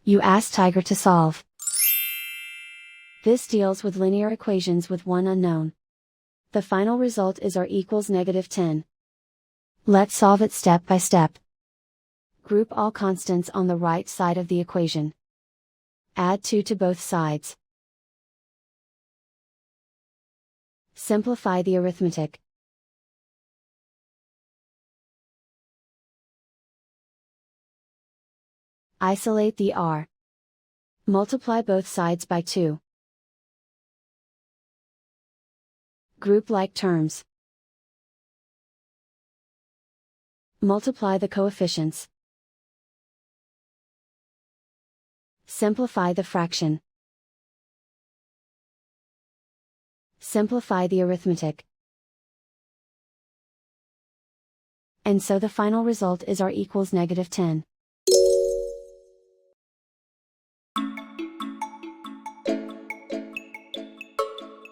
You ask Tiger to solve. This deals with linear equations with one unknown. The final result is r equals -10. Let's solve it step by step. Group all constants on the right side of the equation. Add 2 to both sides. Simplify the arithmetic. Isolate the r. Multiply both sides by 2. Group like terms. Multiply the coefficients. Simplify the fraction. Simplify the arithmetic. And so the final result is r equals -10.